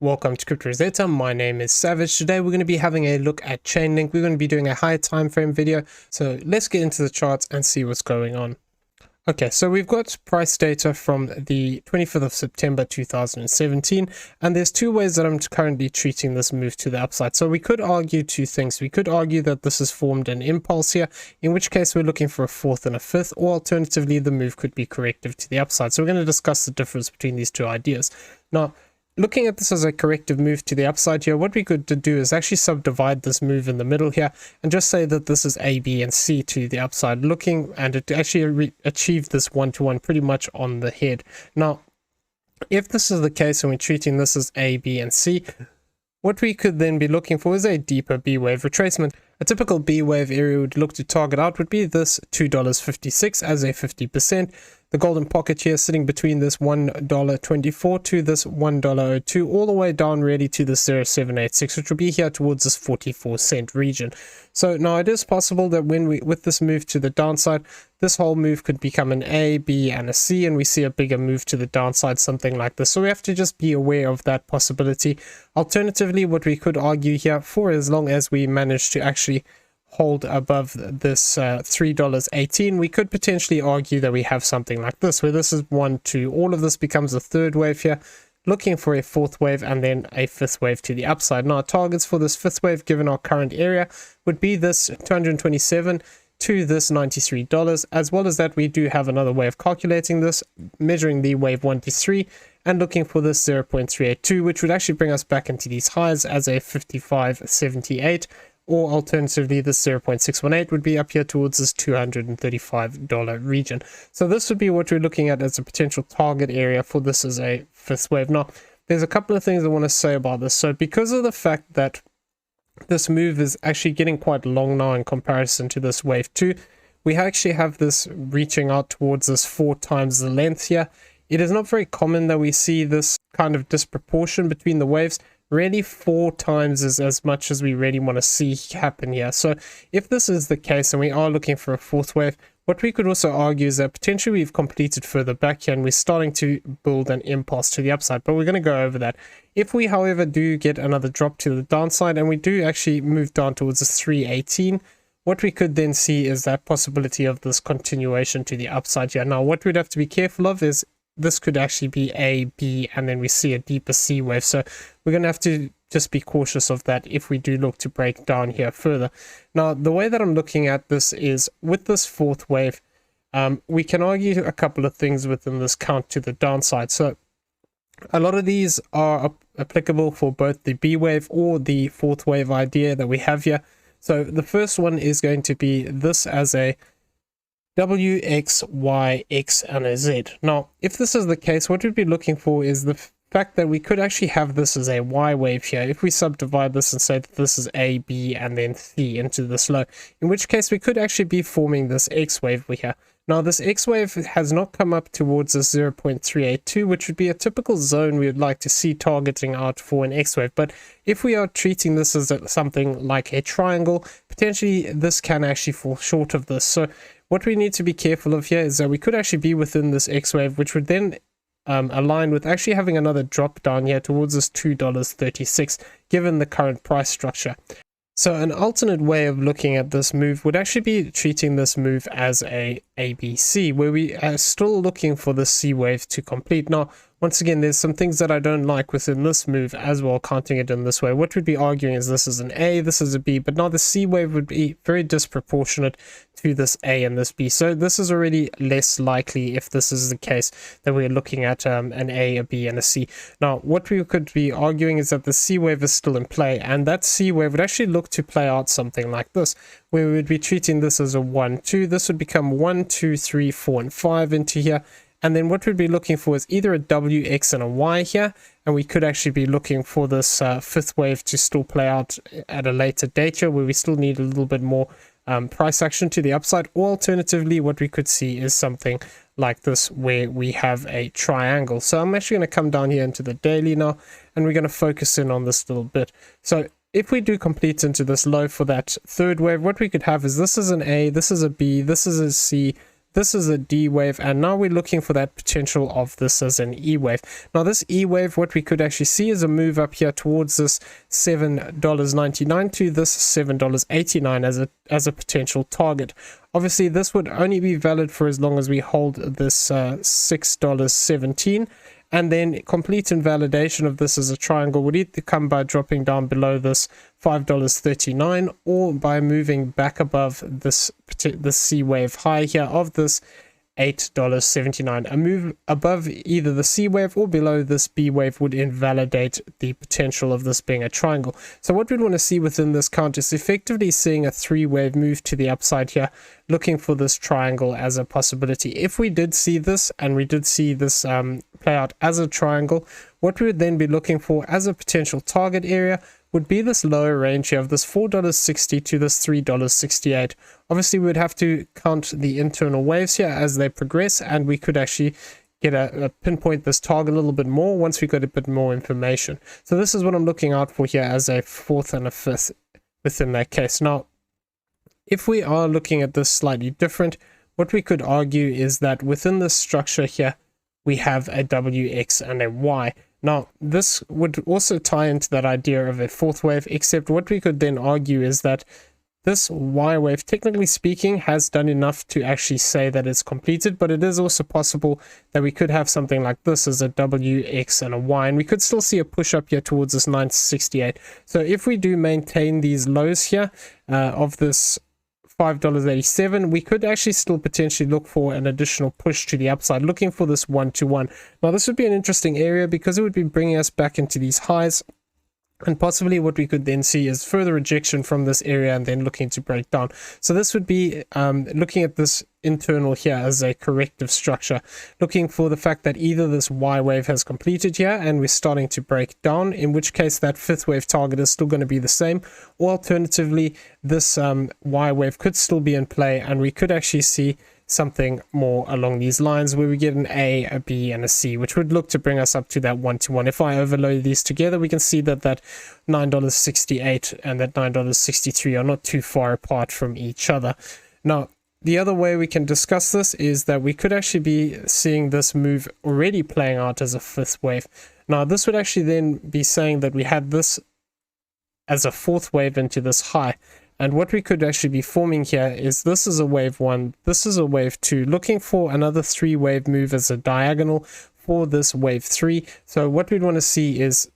Welcome to Crypto Rosetta. My name is Savage. Today we're going to be having a look at Chainlink. We're going to be doing a higher time frame video. So let's get into the charts and see what's going on. Okay, so we've got price data from the 25th of September 2017, and there's two ways that I'm currently treating this move to the upside. So we could argue two things. We could argue that this has formed an impulse here, in which case we're looking for a fourth and a fifth, or alternatively the move could be corrective to the upside. So we're going to discuss the difference between these two ideas. Now, looking at this as a corrective move to the upside here, what we could do is actually subdivide this move in the middle here and just say that this is A, B, and C to the upside, looking, and it actually achieved this one-to-one pretty much on the head. Now, if this is the case and we're treating this as A, B, and C, what we could then be looking for is a deeper B wave retracement. A typical B wave area we would look to target out would be this $2.56 as a 50%. The golden pocket here sitting between this $1.24 to this $1.02, all the way down really to the 0.786, which will be here towards this 44-cent region. So now it is possible that with this move to the downside, this whole move could become an A, B, and a C, and we see a bigger move to the downside, something like this. So we have to just be aware of that possibility. Alternatively, what we could argue here, for as long as we manage to actually hold above this $3.18, we could potentially argue that we have something like this, where this is 1, 2, all of this becomes a third wave here, looking for a fourth wave and then a fifth wave to the upside. Now, our targets for this fifth wave, given our current area, would be this 227 to this $93. As well as that, we do have another way of calculating this, measuring the wave 1 to 3 and looking for this 0.382, which would actually bring us back into these highs as a 55.78. Or alternatively, this 0.618 would be up here towards this $235 region. So this would be what we're looking at as a potential target area for this as a fifth wave. Now, there's a couple of things I want to say about this. So because of the fact that this move is actually getting quite long now in comparison to this wave 2, we actually have this reaching out towards this 4 times the length here. It is not very common that we see this kind of disproportion between the waves. Really 4 times is as much as we really want to see happen here. So if this is the case and we are looking for a fourth wave, what we could also argue is that potentially we've completed further back here and we're starting to build an impulse to the upside, but we're going to go over that. If we, however, do get another drop to the downside and we do actually move down towards the 318, what we could then see is that possibility of this continuation to the upside here. Now, what we'd have to be careful of is this could actually be A, B, and then we see a deeper C wave. So we're going to have to just be cautious of that if we do look to break down here further. Now, the way that I'm looking at this is with this fourth wave, we can argue a couple of things within this count to the downside. So a lot of these are applicable for both the B wave or the fourth wave idea that we have here. So the first one is going to be this as a W, X, Y, X, and a Z. Now, if this is the case, what we'd be looking for is the fact that we could actually have this as a Y wave here. If we subdivide this and say that this is A, B, and then C into this low, in which case we could actually be forming this X wave here. Now, this X wave has not come up towards this 0.382, which would be a typical zone we would like to see targeting out for an X wave. But if we are treating this as something like a triangle, potentially this can actually fall short of this. So what we need to be careful of here is that we could actually be within this X wave, which would then align with actually having another drop down here towards this $2.36, given the current price structure. So an alternate way of looking at this move would actually be treating this move as a ABC, where we are still looking for the C wave to complete. Now, once again, there's some things that I don't like within this move as well, counting it in this way. What we'd be arguing is this is an A, this is a B, but now the C wave would be very disproportionate to this A and this B. So this is already less likely, if this is the case, that we're looking at an A, a B, and a C. Now, what we could be arguing is that the C wave is still in play, and that C wave would actually look to play out something like this, where we would be treating this as a 1, 2. This would become 1, 2, 3, 4, and 5 into here. And then what we'd be looking for is either a W, X, and a Y here. And we could actually be looking for this fifth wave to still play out at a later date here, where we still need a little bit more price action to the upside. Or alternatively, what we could see is something like this, where we have a triangle. So I'm actually going to come down here into the daily now, and we're going to focus in on this little bit. So if we do complete into this low for that third wave, what we could have is this is an A, this is a B, this is a C, This is a D wave, and now we're looking for that potential of this as an E wave. Now this E wave, what we could actually see is a move up here towards this $7.99 to this $7.89 as a potential target. Obviously this would only be valid for as long as we hold this $6.17, and then complete invalidation of this as a triangle would either come by dropping down below this $5.39 or by moving back above this C wave high here of this $8.79. A move above either the C wave or below this B wave would invalidate the potential of this being a triangle. So what we'd want to see within this count is effectively seeing a 3-wave move to the upside here, looking for this triangle as a possibility. If we did see this, and we did see this play out as a triangle, what we would then be looking for as a potential target area would be this lower range here of this $4.60 to this $3.68. Obviously, we would have to count the internal waves here as they progress, and we could actually get a pinpoint this target a little bit more once we got a bit more information. So this is what I'm looking out for here as a 4th and a 5th within that case. Now, if we are looking at this slightly different, what we could argue is that within this structure here, we have a W, X, and a Y. Now, this would also tie into that idea of a 4th wave, except what we could then argue is that this Y wave, technically speaking, has done enough to actually say that it's completed, but it is also possible that we could have something like this as a W, X, and a Y, and we could still see a push up here towards this 968. So if we do maintain these lows here of this $5.87, we could actually still potentially look for an additional push to the upside, looking for this 1-to-1. Now this would be an interesting area because it would be bringing us back into these highs, and possibly what we could then see is further rejection from this area and then looking to break down. So this would be looking at this internal here as a corrective structure, looking for the fact that either this Y wave has completed here and we're starting to break down, in which case that 5th wave target is still going to be the same, or alternatively this Y wave could still be in play and we could actually see something more along these lines where we get an A, a B, and a C, which would look to bring us up to that 1-to-1. If I overload these together, we can see that that $9.68 and that $9.63 are not too far apart from each other. Now, the other way we can discuss this is that we could actually be seeing this move already playing out as a 5th wave. Now, this would actually then be saying that we had this as a 4th wave into this high. And what we could actually be forming here is this is a wave 1, this is a wave 2, looking for another 3-wave move as a diagonal for this wave 3. So what we'd want to see is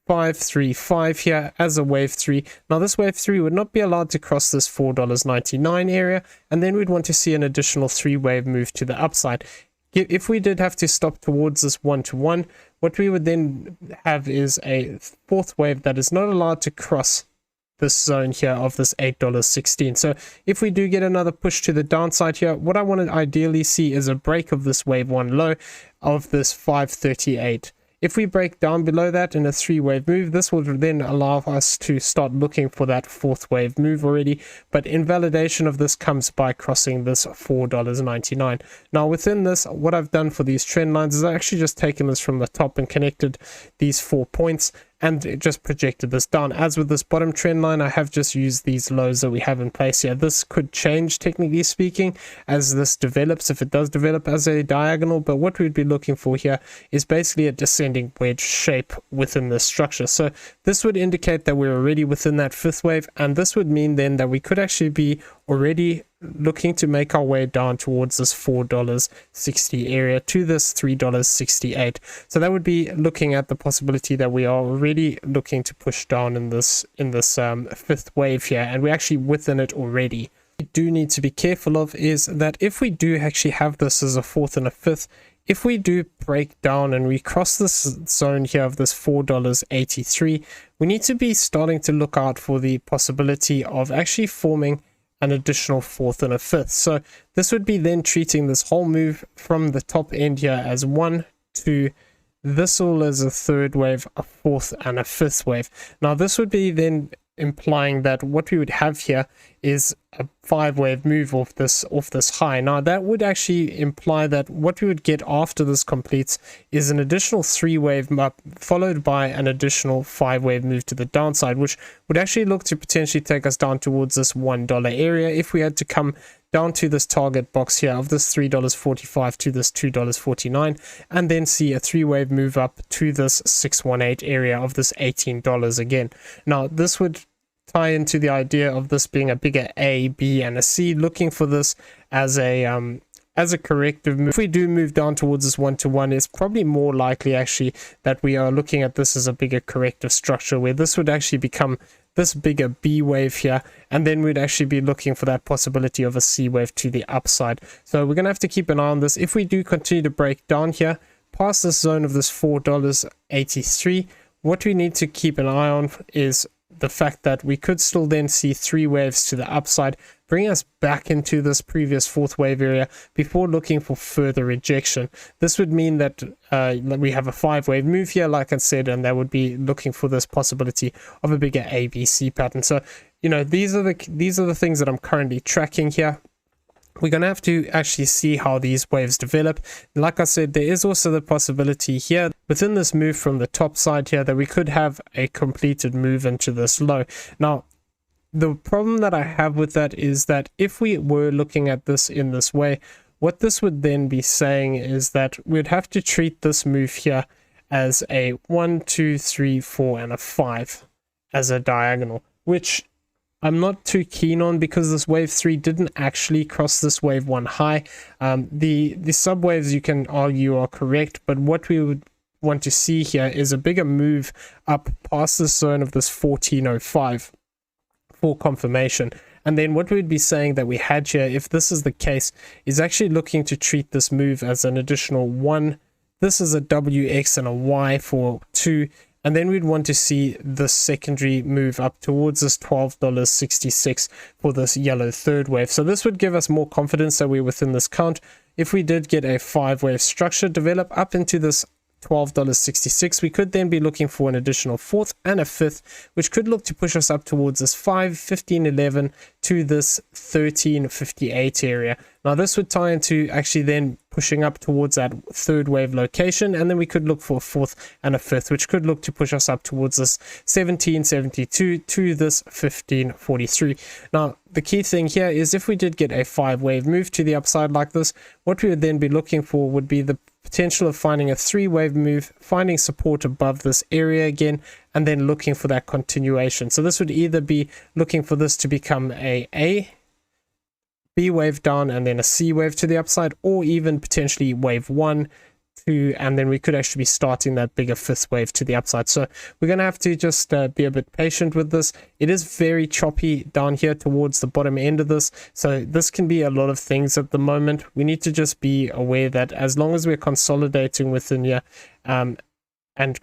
535 here as a wave 3. Now this wave 3 would not be allowed to cross this $4.99 area, and then we'd want to see an additional 3-wave move to the upside. If we did have to stop towards this 1-to-1, what we would then have is a 4th wave that is not allowed to cross this zone here of this $8.16. So if we do get another push to the downside here, what I want to ideally see is a break of this wave 1 low of this 538. If we break down below that in a 3-wave move, this will then allow us to start looking for that 4th wave move already, but invalidation of this comes by crossing this $4.99. Now within this, what I've done for these trend lines is I actually just taken this from the top and connected these 4 points and it just projected this down. As with this bottom trend line, I have just used these lows that we have in place here. This could change, technically speaking, as this develops, if it does develop as a diagonal, but what we'd be looking for here is basically a descending wedge shape within this structure. So this would indicate that we're already within that 5th wave, and this would mean then that we could actually be already looking to make our way down towards this $4.60 area to this $3.68. So that would be looking at the possibility that we are already looking to push down in this 5th wave here, and we're actually within it already. What we do need to be careful of is that if we do actually have this as a 4th and a 5th, if we do break down and we cross this zone here of this $4.83, we need to be starting to look out for the possibility of actually forming an additional 4th and a 5th. So this would be then treating this whole move from the top end here as 1, 2, this all as a 3rd wave, a 4th, and a 5th wave. Now this would be then implying that what we would have here is a 5-wave move off this high. Now that would actually imply that what we would get after this completes is an additional 3-wave up followed by an additional 5-wave move to the downside, which would actually look to potentially take us down towards this $1 area if we had to come down to this target box here of this $3.45 to this $2.49, and then see a 3-wave move up to this 618 area of this $18 again. Now this would tie into the idea of this being a bigger A, B, and a C, looking for this as a corrective move. If we do move down towards this 1-to-1, it's probably more likely actually that we are looking at this as a bigger corrective structure, where this would actually become this bigger B wave here, and then we'd actually be looking for that possibility of a C wave to the upside. So we're going to have to keep an eye on this. If we do continue to break down here past this zone of this $4.83, what we need to keep an eye on is the fact that we could still then see 3 waves to the upside, bring us back into this previous 4th wave area before looking for further rejection. This would mean that we have a 5-wave move here, like I said, and that would be looking for this possibility of a bigger ABC pattern. So, you know, these are the things that I'm currently tracking here. We're going to have to actually see how these waves develop. Like I said, there is also the possibility here within this move from the top side here that we could have a completed move into this low. Now, the problem that I have with that is that if we were looking at this in this way, what this would then be saying is that we'd have to treat this move here as a 1, 2, 3, 4, and a 5 as a diagonal, which I'm not too keen on because this wave 3 didn't actually cross this wave 1 high. The subwaves, you can argue, are correct, but what we would want to see here is a bigger move up past the zone of this 1405 for confirmation. And then what we'd be saying that we had here, if this is the case, is actually looking to treat this move as an additional 1. This is a WX and a Y for 2. And then we'd want to see the secondary move up towards this $12.66 for this yellow 3rd wave. So this would give us more confidence that we're within this count. If we did get a 5-wave structure develop up into this $12.66, we could then be looking for an additional 4th and a 5th, which could look to push us up towards this 5.15.11 to this 13.58 area. Now this would tie into actually then pushing up towards that 3rd wave location, and then we could look for a 4th and a 5th, which could look to push us up towards this 17.72 to this 15.43. Now the key thing here is if we did get a 5-wave move to the upside like this, what we would then be looking for would be the potential of finding a 3-wave move, finding support above this area again, and then looking for that continuation. So this would either be looking for this to become a B wave down and then a C wave to the upside, or even potentially wave 1, 2, and then we could actually be starting that bigger 5th wave to the upside. So we're going to have to just be a bit patient with this. It is very choppy down here towards the bottom end of this, so this can be a lot of things at the moment. We need to just be aware that as long as we're consolidating within here and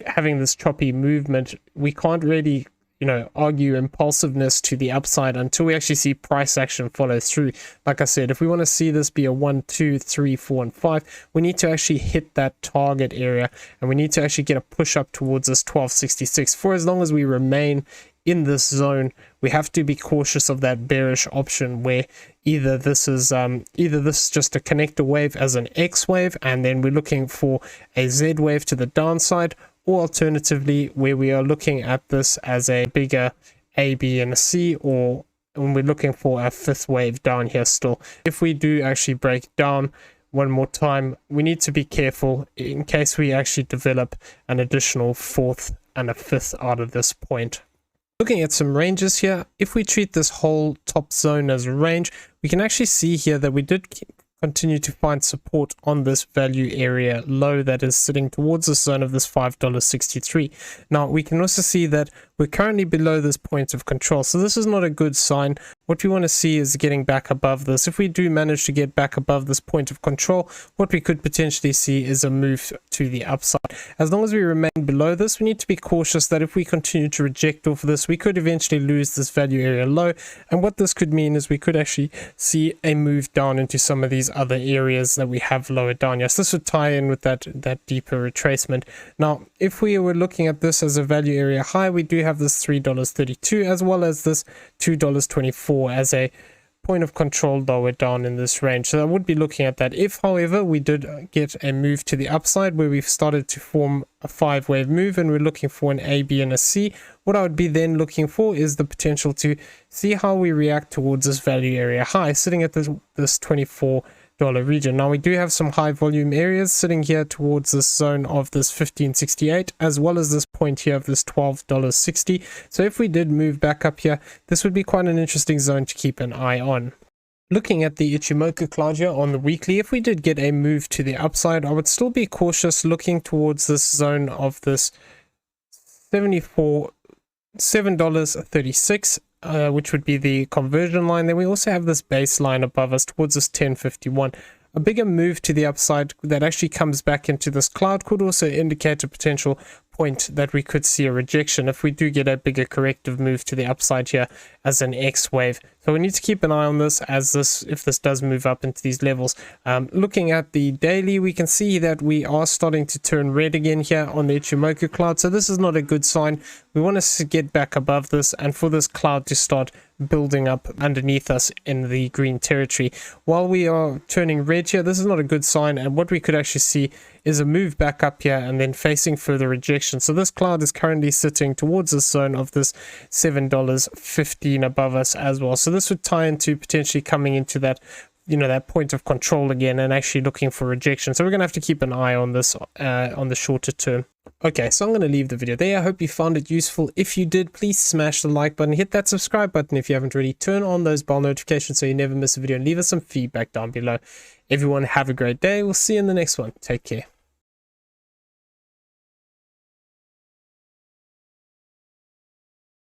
having this choppy movement, we can't really, you know, argue impulsiveness to the upside until we actually see price action follow through. Like I said, if we want to see this be a 1, 2, 3, 4, and 5, we need to actually hit that target area, and we need to actually get a push up towards this 12.66. For as long as we remain in this zone, we have to be cautious of that bearish option where either this is just a connector wave as an X wave, and then we're looking for a Z wave to the downside, or alternatively where we are looking at this as a bigger A, B, and a C, or when we're looking for a 5th wave down here still. If we do actually break down one more time, we need to be careful in case we actually develop an additional 4th and a 5th out of this point. Looking at some ranges here, if we treat this whole top zone as a range, we can actually see here that we did continue to find support on this value area low that is sitting towards the zone of this $5.63. Now we can also see that we're currently below this point of control, so this is not a good sign. What we want to see is getting back above this. If we do manage to get back above this point of control, what we could potentially see is a move to the upside. As long as we remain below this, we need to be cautious that if we continue to reject off of this, we could eventually lose this value area low, and what this could mean is we could actually see a move down into some of these other areas that we have lower down here. So this would tie in with that deeper retracement. Now if we were looking at this as a value area high, we do have this $3.32 as well as this $2.24 as a point of control lower down in this range. So I would be looking at that. If, however, we did get a move to the upside where we've started to form a 5-wave move and we're looking for an A, B, and a C, what I would be then looking for is the potential to see how we react towards this value area high sitting at this $24 region. Now we do have some high volume areas sitting here towards this zone of this 1568, as well as this point here of this $12.60. So if we did move back up here, this would be quite an interesting zone to keep an eye on. Looking at the Ichimoku cloud here on the weekly, if we did get a move to the upside, I would still be cautious looking towards this zone of this $7.36, which would be the conversion line. Then we also have this baseline above us towards this 1051. A bigger move to the upside that actually comes back into this cloud could also indicate a potential point that we could see a rejection if we do get a bigger corrective move to the upside here as an X wave. So we need to keep an eye on this if this does move up into these levels. Looking at the daily, we can see that we are starting to turn red again here on the Ichimoku cloud. So this is not a good sign. We want to get back above this and for this cloud to start building up underneath us in the green territory. While we are turning red here, this is not a good sign, and what we could actually see is a move back up here and then facing further rejection. So this cloud is currently sitting towards the zone of this $7.15 above us as well. So this would tie into potentially coming into that, that point of control again and actually looking for rejection. So we're going to have to keep an eye on this on the shorter term. Okay, so I'm going to leave the video there. I hope you found it useful. If you did, please smash the like button, hit that subscribe button if you haven't already, turn on those bell notifications so you never miss a video, and leave us some feedback down below. Everyone have a great day. We'll see you in the next one. Take care.